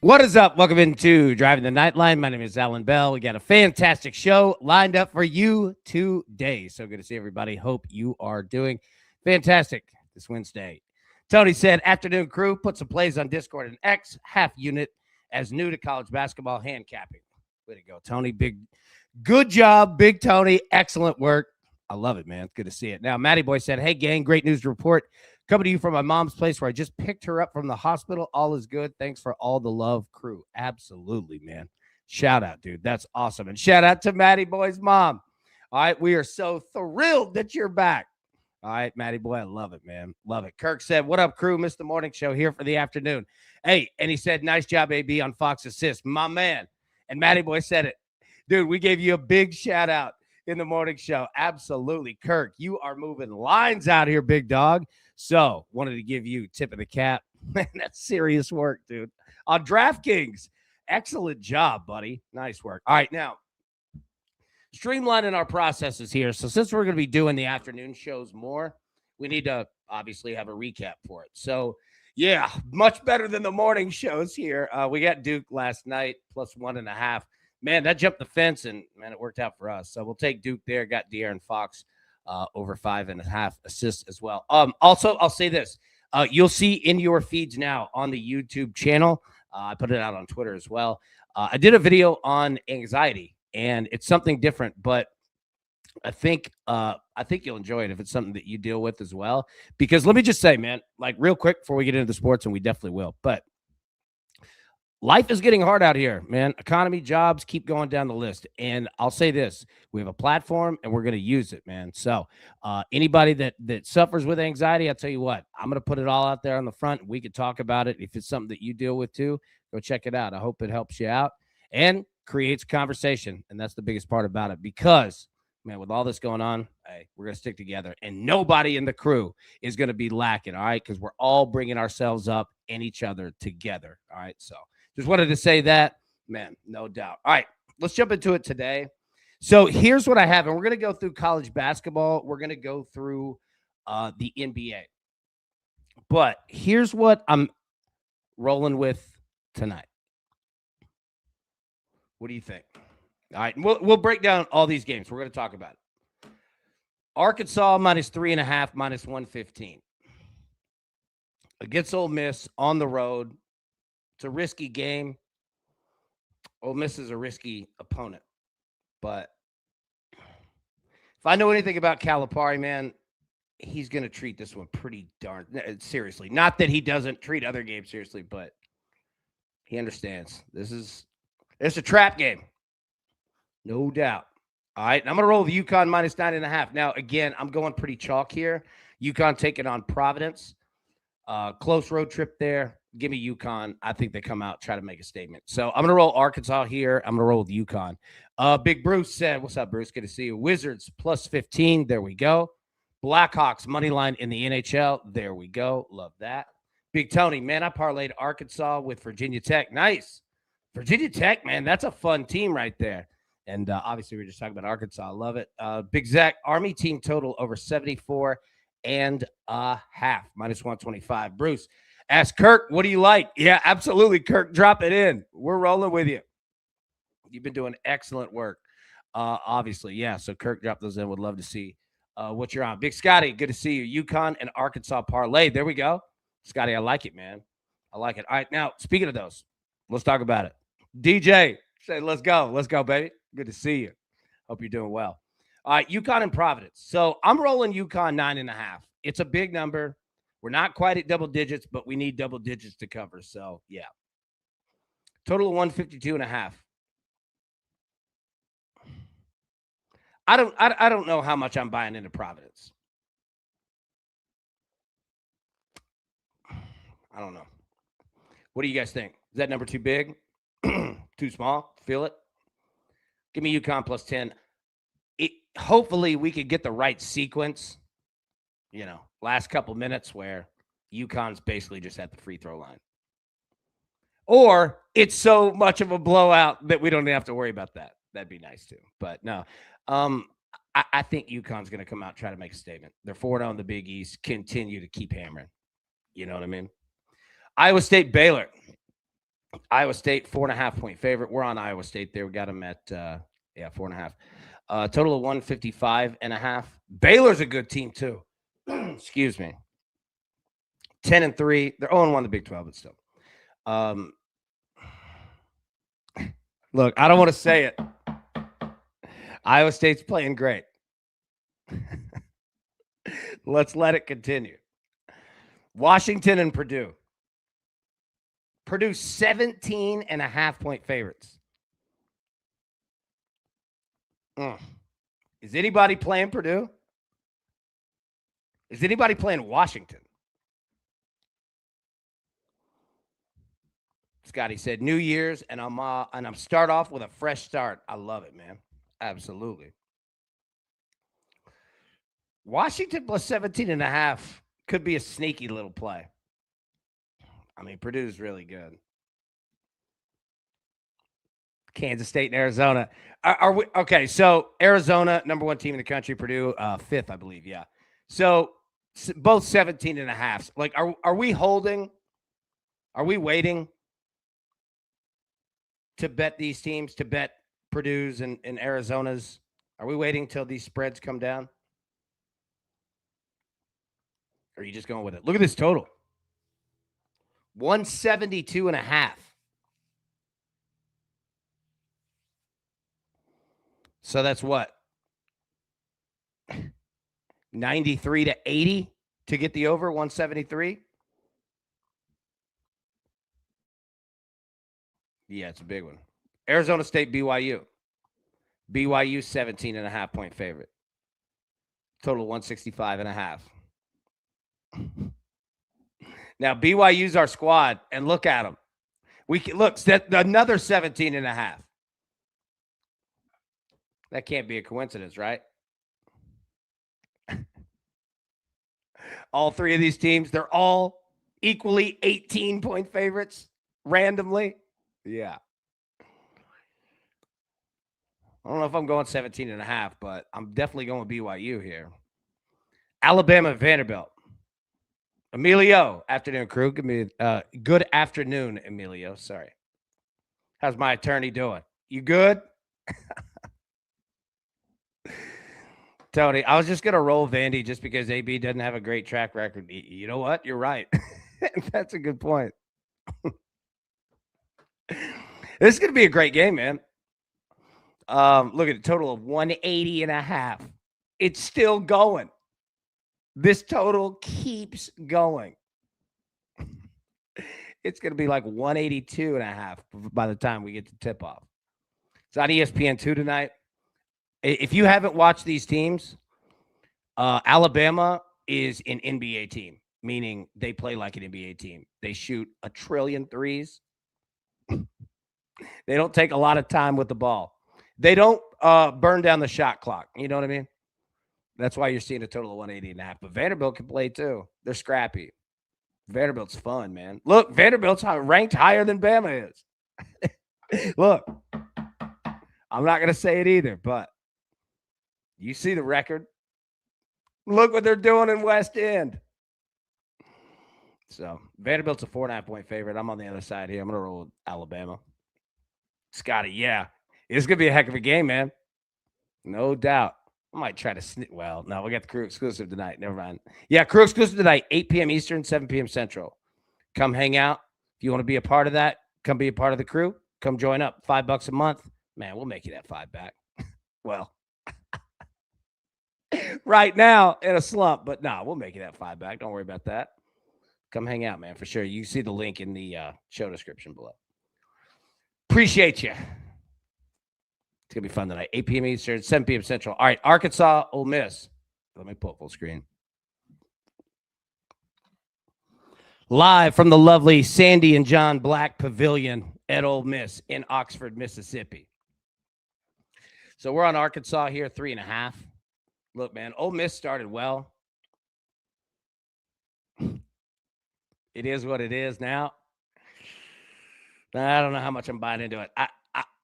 What is up? Welcome into Driving the Nightline. My name is Alan Bell. We got a fantastic show lined up for you today. So good to see everybody. Hope you are doing fantastic this Wednesday. Tony said, afternoon crew, put some plays on Discord and X, half unit as new to college basketball hand capping. Way to go, Tony. Good job, Big Tony. Excellent work. I love it, man. Good to see it. Now, Matty Boy said, hey, gang, great news to report. Coming to you from my mom's place where I just picked her up from the hospital. All is good. Thanks for all the love, crew. Absolutely, man. Shout out, dude. That's awesome. And shout out to Matty Boy's mom. All right. We are so thrilled that you're back. All right, Matty Boy. I love it, man. Love it. Kirk said, what up, crew? Missed the morning show here for the afternoon. Hey, and he said, nice job, AB, on Fox Assist. My man. And Matty Boy said it. Dude, we gave you a big shout out in the morning show. Absolutely. Kirk, you are moving lines out here, big dog. So wanted to give you tip of the cap. Man, that's serious work, dude. On DraftKings. Excellent job, buddy. Nice work. All right, now, streamlining our processes here. So since we're going to be doing the afternoon shows more, we need to obviously have a recap for it. So, yeah, much better than the morning shows here. We got Duke last night, plus 1.5. Man, that jumped the fence, and, man, it worked out for us. So we'll take Duke there. Got De'Aaron Fox over 5.5 assists as well. Also, I'll say this. You'll see in your feeds now on the YouTube channel. I put it out on Twitter as well. I did a video on anxiety, and it's something different, but I think you'll enjoy it if it's something that you deal with as well. Because let me just say, man, like real quick before we get into the sports, and we definitely will, but life is getting hard out here, man. Economy, jobs, keep going down the list. And I'll say this, we have a platform and we're going to use it, man. So anybody that suffers with anxiety, I'll tell you what, I'm going to put it all out there on the front. We could talk about it. If it's something that you deal with too, go check it out. I hope it helps you out and creates conversation. And that's the biggest part about it because, man, with all this going on, hey, we're going to stick together and nobody in the crew is going to be lacking, all right? Because we're all bringing ourselves up and each other together, all right? So just wanted to say that, man, no doubt. All right, let's jump into it today. So here's what I have, and we're going to go through college basketball. We're going to go through the NBA. But here's what I'm rolling with tonight. What do you think? All right, we'll break down all these games. We're going to talk about it. Arkansas minus 3.5, minus 115. Against Ole Miss on the road. It's a risky game. Ole Miss is a risky opponent. But if I know anything about Calipari, man, he's going to treat this one pretty darn seriously. Not that he doesn't treat other games seriously, but he understands. It's a trap game. No doubt. All right, and I'm going to roll with UConn minus 9.5. Now, again, I'm going pretty chalk here. UConn taking on Providence. Close road trip there. Give me UConn. I think they come out, try to make a statement. So I'm going to roll Arkansas here. I'm going to roll with UConn. Big Bruce said, what's up, Bruce? Good to see you. Wizards plus 15. There we go. Blackhawks money line in the NHL. There we go. Love that. Big Tony, man, I parlayed Arkansas with Virginia Tech. Nice. Virginia Tech, man, that's a fun team right there. And obviously, we're just talking about Arkansas. I love it. Big Zach, Army team total over 74.5, minus 125. Bruce, ask Kirk, what do you like? Yeah, absolutely, Kirk. Drop it in. We're rolling with you. You've been doing excellent work, obviously. Yeah, so Kirk, drop those in. Would love to see what you're on. Big Scotty, good to see you. UConn and Arkansas parlay. There we go. Scotty, I like it, man. I like it. All right, now, speaking of those, let's talk about it. DJ, say, let's go. Let's go, baby. Good to see you. Hope you're doing well. All right, UConn and Providence. So I'm rolling UConn 9.5. It's a big number. We're not quite at double digits, but we need double digits to cover. So, yeah. Total of 152.5. I don't know how much I'm buying into Providence. I don't know. What do you guys think? Is that number too big? Too small? Feel it? Give me UConn plus 10. Hopefully, we could get the right sequence. You know, last couple minutes where UConn's basically just at the free throw line. Or it's so much of a blowout that we don't have to worry about that. That'd be nice too. But no, I think UConn's going to come out and try to make a statement. They're 4-0 in the Big East. Continue to keep hammering. You know what I mean? Iowa State, Baylor. Iowa State, 4.5-point favorite. We're on Iowa State there. We got them at 4.5. Total of 155.5. Baylor's a good team too. Excuse me. 10-3. They're 0-1 in the Big 12, but still. Look, I don't want to say it. Iowa State's playing great. Let's let it continue. Washington and Purdue. Purdue 17.5-point favorites. Is anybody playing Purdue? Is anybody playing Washington? Scotty said New Year's, and I'm start off with a fresh start. I love it, man. Absolutely. Washington plus 17.5 could be a sneaky little play. I mean, Purdue's really good. Kansas State and Arizona. Are we okay? So Arizona, number 1 team in the country. Purdue, 5th, I believe. Yeah. So both 17.5. Like, are we holding? Are we waiting to bet these teams? To bet Purdue's and Arizona's? Are we waiting till these spreads come down? Or are you just going with it? Look at this total. 172.5. So that's what? 93-80 to get the over, 173? Yeah, it's a big one. Arizona State, BYU. BYU 17.5-point favorite. Total 165.5. Now, BYU's our squad, and look at them. We can, look, another 17.5. That can't be a coincidence, right? All 3 of these teams, they're all equally 18-point favorites randomly. Yeah. I don't know if I'm going 17.5, but I'm definitely going with BYU here. Alabama, Vanderbilt. Emilio, afternoon crew. Give me good afternoon, Emilio. Sorry. How's my attorney doing? You good? Tony, I was just going to roll Vandy just because AB doesn't have a great track record. You know what? You're right. That's a good point. This is going to be a great game, man. Look at the total of 180.5. It's still going. This total keeps going. It's going to be like 182.5 by the time we get to tip off. It's on ESPN2 tonight. If you haven't watched these teams, Alabama is an NBA team, meaning they play like an NBA team. They shoot 1 trillion threes. They don't take a lot of time with the ball. They don't burn down the shot clock. You know what I mean? That's why you're seeing a total of 180.5. But Vanderbilt can play too. They're scrappy. Vanderbilt's fun, man. Look, Vanderbilt's ranked higher than Bama is. Look, I'm not going to say it either, but you see the record. Look what they're doing in West End. So Vanderbilt's a 4.5-point favorite. I'm on the other side here. I'm going to roll with Alabama. Scotty, yeah. It's going to be a heck of a game, man. No doubt. I might try to well, no, we got the crew exclusive tonight. Never mind. Yeah, crew exclusive tonight, 8 p.m. Eastern, 7 p.m. Central. Come hang out. If you want to be a part of that, come be a part of the crew. Come join up. $5 a month. Man, we'll make you that 5 back. Well, right now in a slump, but no, we'll make you that 5 back. Don't worry about that. Come hang out, man, for sure. You see the link in the show description below. Appreciate you. It's going to be fun tonight. 8 p.m. Eastern, 7 p.m. Central. All right, Arkansas, Ole Miss. Let me pull full screen. Live from the lovely Sandy and John Black Pavilion at Ole Miss in Oxford, Mississippi. So we're on Arkansas here, 3.5. Look, man, Ole Miss started well. It is what it is now. I don't know how much I'm buying into it.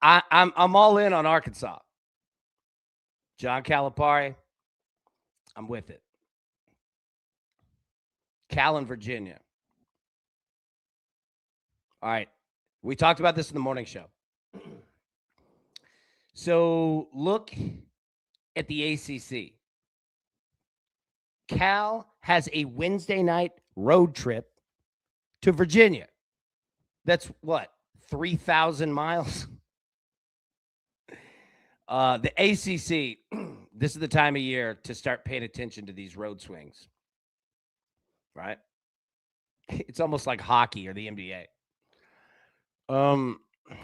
I'm all in on Arkansas. John Calipari, I'm with it. Cal and Virginia. All right. We talked about this in the morning show. So look at the ACC. Cal has a Wednesday night road trip to Virginia. That's what, 3,000 miles? The ACC, this is the time of year to start paying attention to these road swings, right? It's almost like hockey or the NBA.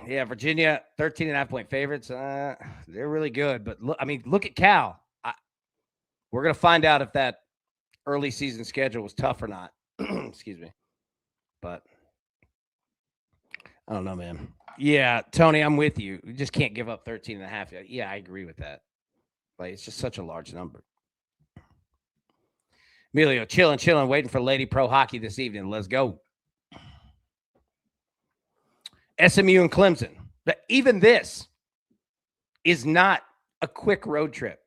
Yeah, Virginia, 13.5-point favorites. They're really good. But look at Cal. We're going to find out if that early season schedule was tough or not. Excuse me. But I don't know, man. Yeah, Tony, I'm with you. You just can't give up 13.5. Yeah, I agree with that. Like, it's just such a large number. Emilio, chilling, waiting for Lady Pro Hockey this evening. Let's go. SMU and Clemson. But even this is not a quick road trip.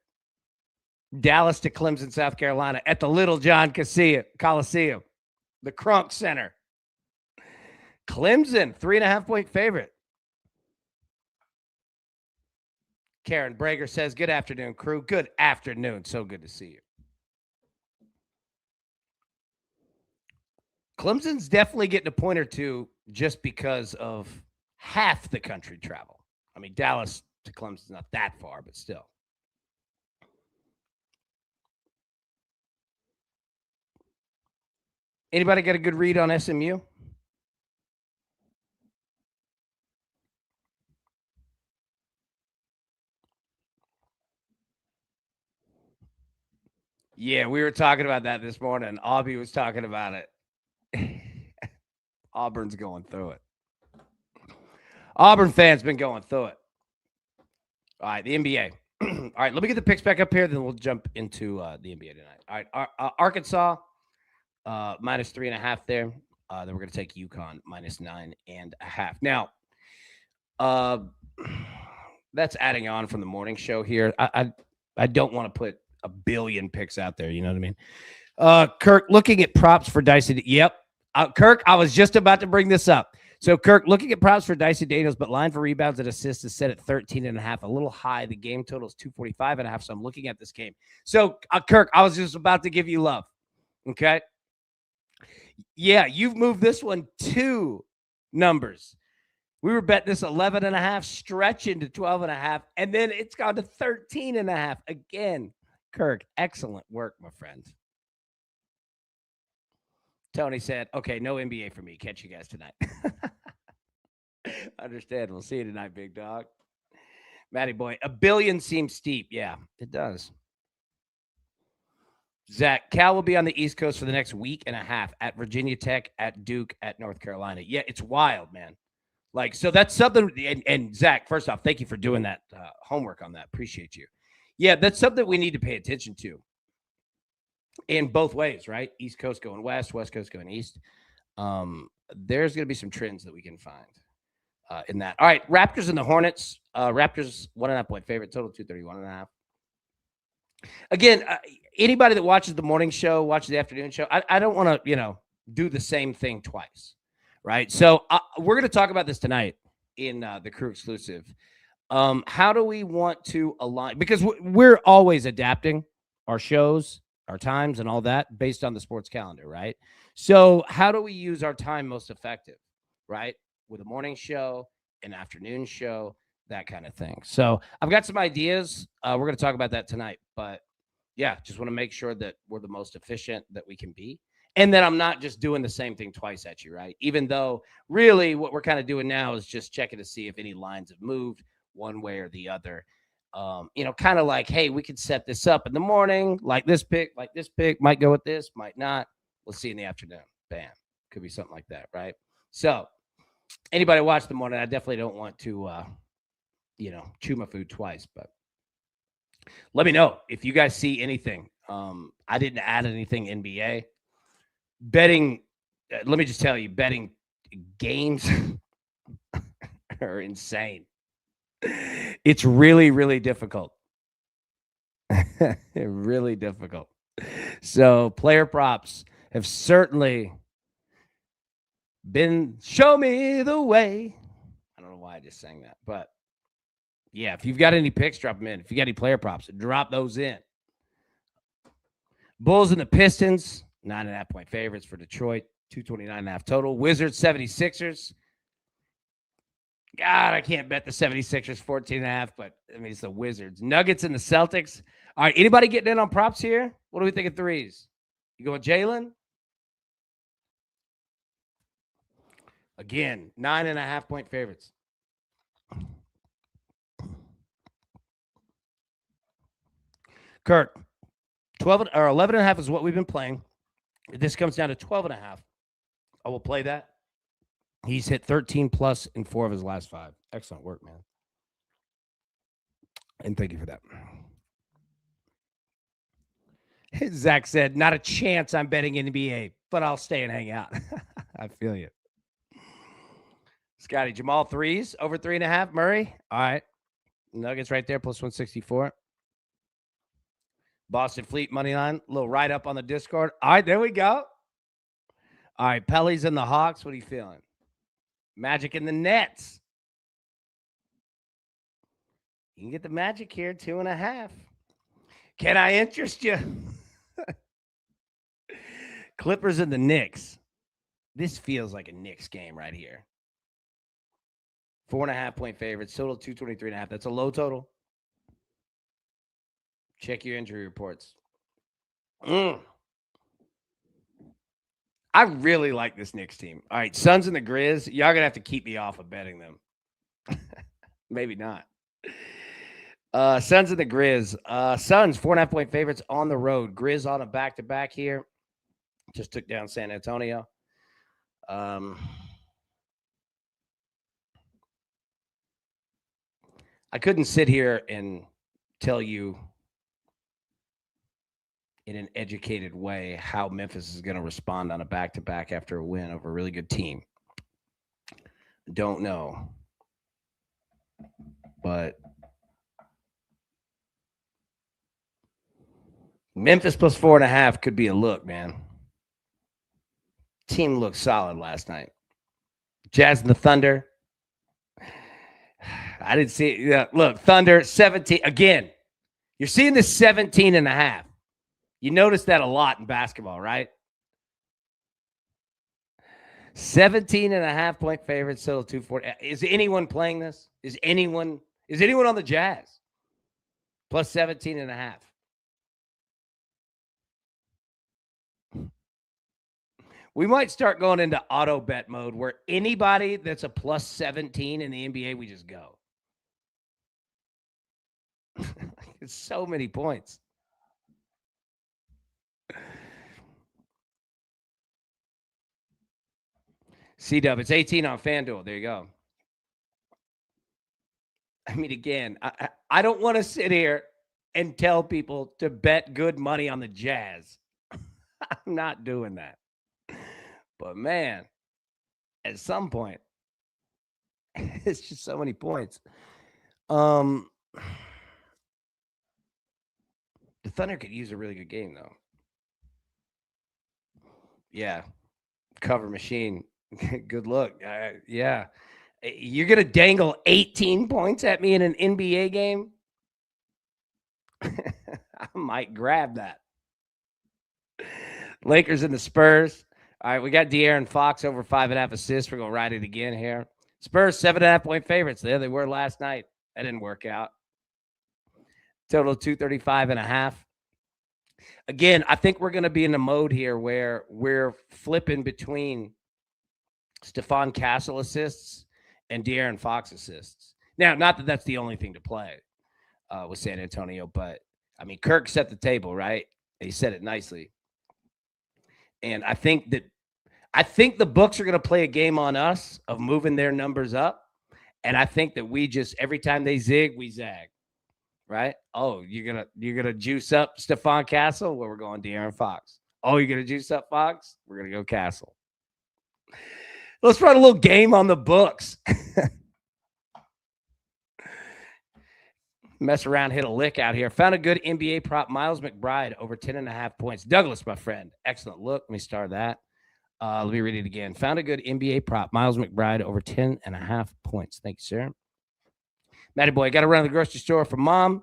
Dallas to Clemson, South Carolina at the Little John Coliseum, the Kronk Center. Clemson, 3.5-point favorite. Karen Brager says, good afternoon, crew. Good afternoon. So good to see you. Clemson's definitely getting a point or two just because of half the country travel. I mean, Dallas to Clemson's not that far, but still. Anybody got a good read on SMU? Yeah, we were talking about that this morning. Aubie was talking about it. Auburn's going through it. Auburn fans been going through it. All right, the NBA. All right, let me get the picks back up here, then we'll jump into the NBA tonight. All right, Arkansas, minus 3.5 there. Then we're going to take UConn, minus 9.5. Now, that's adding on from the morning show here. I don't want to put a billion picks out there. You know what I mean? Kirk, looking at props for Dicey. Yep. Kirk, I was just about to bring this up. So, Kirk, looking at props for Dicey Daniels, but line for rebounds and assists is set at 13.5, a little high. The game total is 245.5, so I'm looking at this game. So, Kirk, I was just about to give you love, okay? Yeah, you've moved this one 2 numbers. We were betting this 11.5, stretching to 12.5, and then it's gone to 13.5 again. Kirk, excellent work, my friend. Tony said, okay, no NBA for me. Catch you guys tonight. Understand. We'll see you tonight, big dog. Matty boy, $1 billion seems steep. Yeah, it does. Zach, Cal will be on the East Coast for the next week and a half at Virginia Tech, at Duke, at North Carolina. Yeah, it's wild, man. Like, so that's something. And Zach, first off, thank you for doing that homework on that. Appreciate you. Yeah, that's something we need to pay attention to. In both ways, right? East Coast going west, West Coast going east. There's going to be some trends that we can find in that. All right, Raptors and the Hornets. Raptors 1.5-point favorite, total 231.5. Again, anybody that watches the morning show, watches the afternoon show, I don't want to, do the same thing twice, right? So we're going to talk about this tonight in the Crew Exclusive. How do we want to align? Because we're always adapting our shows, our times, and all that based on the sports calendar, right? So how do we use our time most effective, right? With a morning show, an afternoon show, that kind of thing. So I've got some ideas. We're going to talk about that tonight. But yeah, just want to make sure that we're the most efficient that we can be. And that I'm not just doing the same thing twice at you, right? Even though really what we're kind of doing now is just checking to see if any lines have moved one way or the other. Kind of like, hey, we could set this up in the morning, like this pick, might go with this, might not. We'll see in the afternoon. Bam. Could be something like that, right? So anybody watch the morning, I definitely don't want to, chew my food twice, but let me know if you guys see anything. I didn't add anything NBA. Betting, let me just tell you, betting games are insane. It's really, really difficult. Really difficult. So player props have certainly Show me the way. I don't know why I just sang that, but yeah, if you've got any picks, drop them in. If you got any player props, drop those in. Bulls and the Pistons, 9.5-point favorites for Detroit, 229.5 total. Wizards, 76ers. God, I can't bet the 76ers 14.5, but I mean, it's the Wizards. Nuggets and the Celtics. All right, anybody getting in on props here? What do we think of threes? You going Jalen? Again, 9.5-point favorites. Kirk, 12 or 11.5 is what we've been playing. If this comes down to 12.5, I will play that. He's hit 13 plus in 4 of his last 5. Excellent work, man. And thank you for that. Zach said, not a chance I'm betting NBA, but I'll stay and hang out. I feel you. Scotty, Jamal threes, over 3.5. Murray, all right. Nuggets right there, plus 164. Boston Fleet money line, a little write up on the Discord. All right, there we go. All right, Pelly's and the Hawks. What are you feeling? Magic in the Nets. You can get the Magic here, 2.5. Can I interest you? Clippers and the Knicks. This feels like a Knicks game right here. 4.5-point favorites. Total 223.5. That's a low total. Check your injury reports. I really like this Knicks team. All right, Suns and the Grizz. Y'all going to have to keep me off of betting them. Maybe not. Suns and the Grizz. Suns, 4.5-point favorites on the road. Grizz on a back-to-back here. Just took down San Antonio. I couldn't sit here and tell you in an educated way how Memphis is going to respond on a back-to-back after a win over a really good team. Don't know. But Memphis plus 4.5 could be a look, man. Team looked solid last night. Jazz and the Thunder. I didn't see it. Yeah, look, Thunder, 17. Again, you're seeing this 17.5. You notice that a lot in basketball, right? 17.5-point favorite, still 240. Is anyone playing this? Is anyone on the Jazz? Plus 17.5. We might start going into auto bet mode where anybody that's a plus 17 in the NBA, we just go. It's so many points. C-Dub, it's 18 on FanDuel. There you go. I mean, again, I don't want to sit here and tell people to bet good money on the Jazz. I'm not doing that. But, man, at some point, it's just so many points. The Thunder could use a really good game, though. Yeah. Cover machine. Good look. Yeah. You're going to dangle 18 points at me in an NBA game? I might grab that. Lakers and the Spurs. All right, we got De'Aaron Fox over 5.5 assists. We're going to ride it again here. Spurs, 7.5-point favorites. There they were last night. That didn't work out. Total 235.5. Again, I think we're going to be in a mode here where we're flipping between Stephon Castle assists and De'Aaron Fox assists. Now, not that that's the only thing to play with San Antonio, but, I mean, Kirk set the table, right? He said it nicely. And I think the books are going to play a game on us of moving their numbers up. And I think that we just, every time they zig, we zag. Right? Oh, you're gonna juice up Stephon Castle? Well, we're going De'Aaron Fox. Oh, you're gonna juice up Fox? We're gonna go Castle. Let's run a little game on the books. Mess around, hit a lick out here. Found a good NBA prop. Miles McBride over 10.5 points. Douglas, my friend. Excellent look. Let me start that. Let me read it again. Found a good NBA prop. Miles McBride over 10.5 points. Thank you, sir. Matty boy, got to run to the grocery store for mom.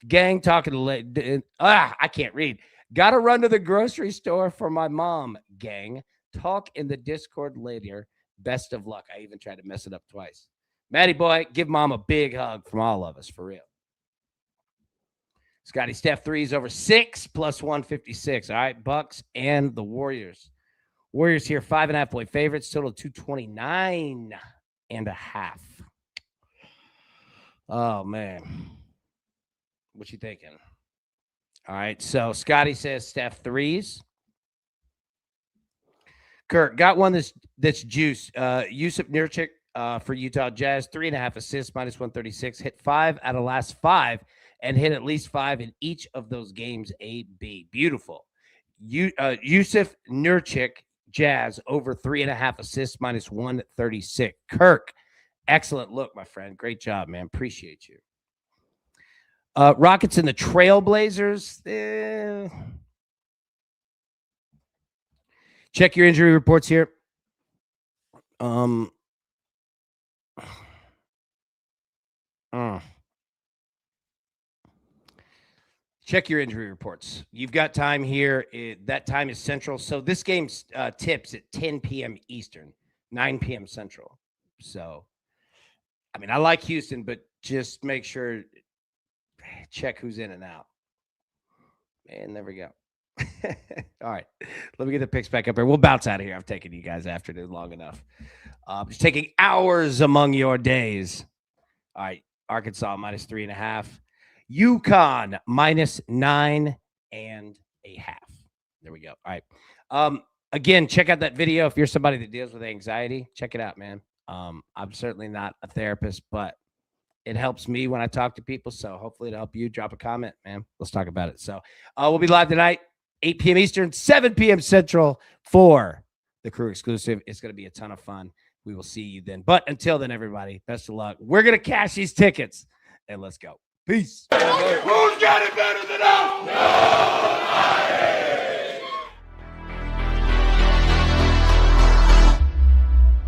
Gang talking to I can't read. Got to run to the grocery store for my mom. Gang talk in the Discord later. Best of luck. I even tried to mess it up twice. Matty boy, give mom a big hug from all of us for real. Scotty Steph threes over 6 plus 156. All right, Bucks and the Warriors. Warriors here 5.5 point favorites. Total 229.5. Oh man. What you thinking? All right. So Scotty says Steph threes. Kurt got one that's juice. Yusuf Nurkic for Utah Jazz, 3.5 assists, minus 136. Hit 5 out of last 5 and hit at least 5 in each of those games. A-B. Beautiful. Yusuf Nurkic, Jazz, over 3.5 assists, minus 136. Kirk, excellent look, my friend. Great job, man. Appreciate you. Rockets and the Trailblazers. Check your injury reports here. Check your injury reports. You've got time here. That time is Central. So this game tips at 10 p.m. Eastern, 9 p.m. Central. So, I mean, I like Houston, but just make sure, check who's in and out. And there we go. All right. Let me get the picks back up here. We'll bounce out of here. I've taken you guys afternoon long enough. It's taking hours among your days. All right. Arkansas minus 3.5. UConn minus 9.5. There we go. All right. Again, check out that video. If you're somebody that deals with anxiety, check it out, man. I'm certainly not a therapist, but it helps me when I talk to people. So hopefully it'll help you. Drop a comment, man. Let's talk about it. So we'll be live tonight, 8 p.m. Eastern, 7 p.m. Central for the Crew exclusive. It's going to be a ton of fun. We will see you then. But until then, everybody, best of luck. We're going to cash these tickets, and let's go. Peace. Who's got it better than us? Nobody.